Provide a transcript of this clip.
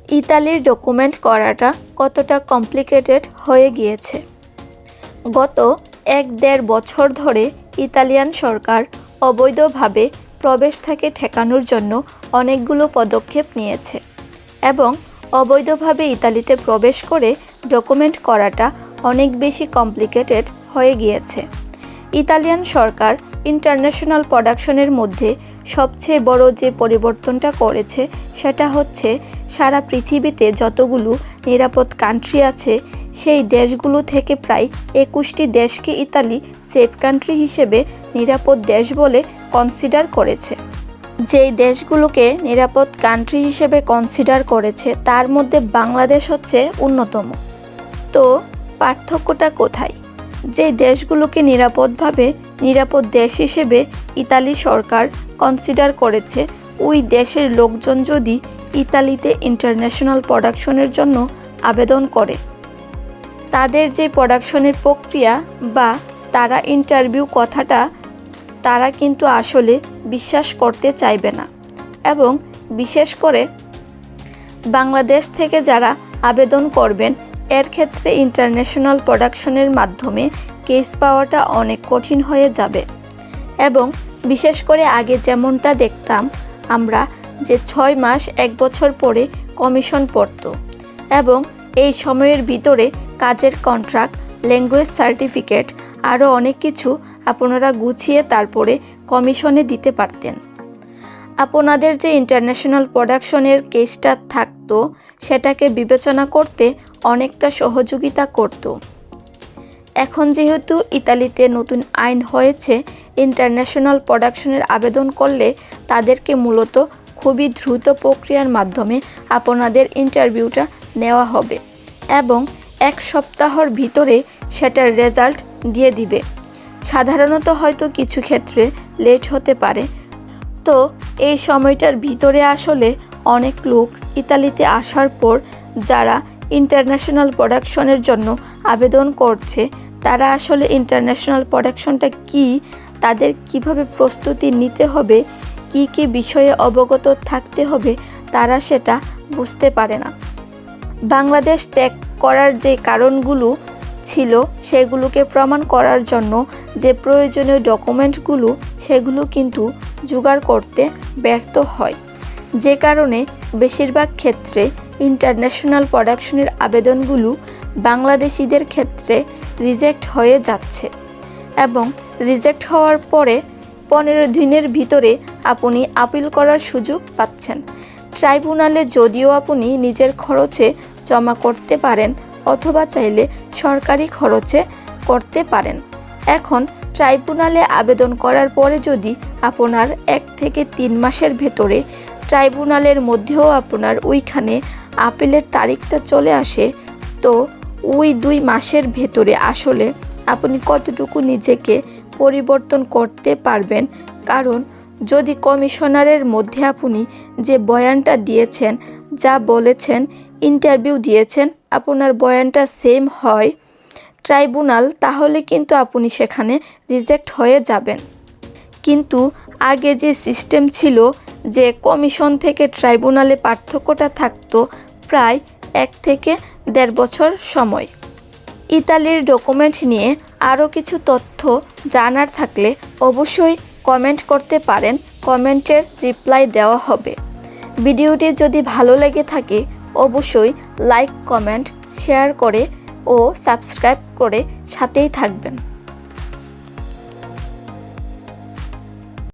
ইতালির ডকুমেন্ট করাটা কতটা কমপ্লিকেটেড হয়ে গিয়েছে। গত ১-১.৫ বছর ধরে ইতালিয়ান সরকার অবৈধভাবে প্রবেশ থেকে ঠেকানোর জন্য অনেকগুলো পদক্ষেপ নিয়েছে এবং অবৈধভাবে ইতালিতে প্রবেশ করে ডকুমেন্ট করাটা অনেক বেশি কমপ্লিকেটেড হয়ে গিয়েছে। ইতালিয়ান সরকার ইন্টারন্যাশনাল প্রোডাকশনের মধ্যে সবচেয়ে বড় যে পরিবর্তনটা করেছে সেটা হচ্ছে সারা পৃথিবীতে যতগুলো নিরাপদ কান্ট্রি আছে সেই দেশগুলো থেকে প্রায় ২১টি দেশকে ইতালি সেফ কান্ট্রি হিসেবে নিরাপদ দেশ বলে কনসিডার করেছে। যেই দেশগুলোকে নিরাপদ কান্ট্রি হিসেবে কনসিডার করেছে তার মধ্যে বাংলাদেশ হচ্ছে অন্যতম। তো পার্থক্যটা কোথায়? যে দেশগুলোকে নিরাপদ দেশ হিসেবে ইতালি সরকার কনসিডার করেছে ওই দেশের লোকজন যদি ইতালিতে ইন্টারন্যাশনাল প্রোডাকশনের জন্য আবেদন করে, তাদের যে প্রোডাকশনের প্রক্রিয়া বা তারা ইন্টারভিউ কথাটা তারা কিন্তু আসলে বিশ্বাস করতে চাইবে না। এবং বিশেষ করে বাংলাদেশ থেকে যারা আবেদন করবেন এর ক্ষেত্রে ইন্টারন্যাশনাল প্রোডাকশনের মাধ্যমে কেস পাওয়াটা অনেক কঠিন হয়ে যাবে। এবং বিশেষ করে আগে যেমনটা দেখতাম আমরা যে ৬ মাস ১ বছর পরে কমিশন পড়তো এবং এই সময়ের ভিতরে কাজের কন্ট্রাক্ট, ল্যাঙ্গুয়েজ সার্টিফিকেট আরও অনেক কিছু আপনারা গুছিয়ে তারপরে কমিশনে দিতে পারতেন। আপনাদের যে ইন্টারন্যাশনাল প্রোডাকশনের কেসটা থাকতো সেটাকে বিবেচনা করতে অনেকটা সহযোগিতা করত। এখন যেহেতু ইতালিতে নতুন আইন হয়েছে, ইন্টারন্যাশনাল প্রোডাকশনের আবেদন করলে তাদেরকে মূলত খুবই দ্রুত প্রক্রিয়ার মাধ্যমে আপনাদের ইন্টারভিউটা নেওয়া হবে এবং ১ সপ্তাহর ভিতরে সেটার রেজাল্ট দিয়ে দিবে। সাধারণত হয়তো কিছু ক্ষেত্রে লেট হতে পারে। তো এই সময়টার ভিতরে আসলে অনেক লোক ইতালিতে আসার পর যারা ইন্টারন্যাশনাল প্রোডাকশনের জন্য আবেদন করছে তারা আসলে ইন্টারন্যাশনাল প্রোডাকশনটা কি, তাদের কিভাবে প্রস্তুতি নিতে হবে, কি কি বিষয়ে অবগত থাকতে হবে তারা সেটা বুঝতে পারে না। বাংলাদেশ ত্যাগ করার যে কারণগুলো ছিল সেগুলোকে প্রমাণ করার জন্য যে প্রয়োজনীয় ডকুমেন্টগুলো সেগুলো কিন্তু জোগাড় করতে ব্যর্থ হয়, যে কারণে বেশিরভাগ ক্ষেত্রে ইন্টারন্যাশনাল প্রোডাকশনের আবেদনগুলো বাংলাদেশিদের ক্ষেত্রে রিজেক্ট হয়ে যাচ্ছে। এবং রিজেক্ট হওয়ার পরে ১৫ দিনের ভিতরে আপনি আপিল করার সুযোগ পাচ্ছেন। ট্রাইব্যুনালে যদিও আপনি নিজের খরচে জমা করতে পারেন অথবা চাইলে সরকারি খরচে করতে পারেন। এখন ট্রাইব্যুনালে আবেদন করার পরে যদি আপনার ১ থেকে ৩ মাসের ভেতরে ট্রাইব্যুনালের মধ্যেও আপনার ওইখানে আপিলের তারিখটা চলে আসে, তো ওই ২ মাসের ভেতরে আসলে আপনি কতটুকু নিজেকে পরিবর্তন করতে পারবেন। কারণ যদি কমিশনারের মধ্যে আপনি যে বয়ানটা দিয়েছেন, যা বলেছেন, ইন্টারভিউ দিয়েছেন, আপনার বয়ানটা সেম হয় ট্রাইব্যুনাল, তাহলে কিন্তু আপনি সেখানে রিজেক্ট হয়ে যাবেন। কিন্তু আগে যে সিস্টেম ছিল যে কমিশন থেকে ট্রাইব্যুনালে পার্থক্যটা থাকতো প্রায় ১ থেকে ১.৫ বছর সময়। ইতালির ডকুমেন্ট নিয়ে আরও কিছু তথ্য জানার থাকলে অবশ্যই কমেন্ট করতে পারেন, কমেন্টের রিপ্লাই দেওয়া হবে। ভিডিওটি যদি ভালো লেগে থাকে অবশ্যই লাইক, কমেন্ট, শেয়ার করে ও সাবস্ক্রাইব করে সাথেই থাকবেন।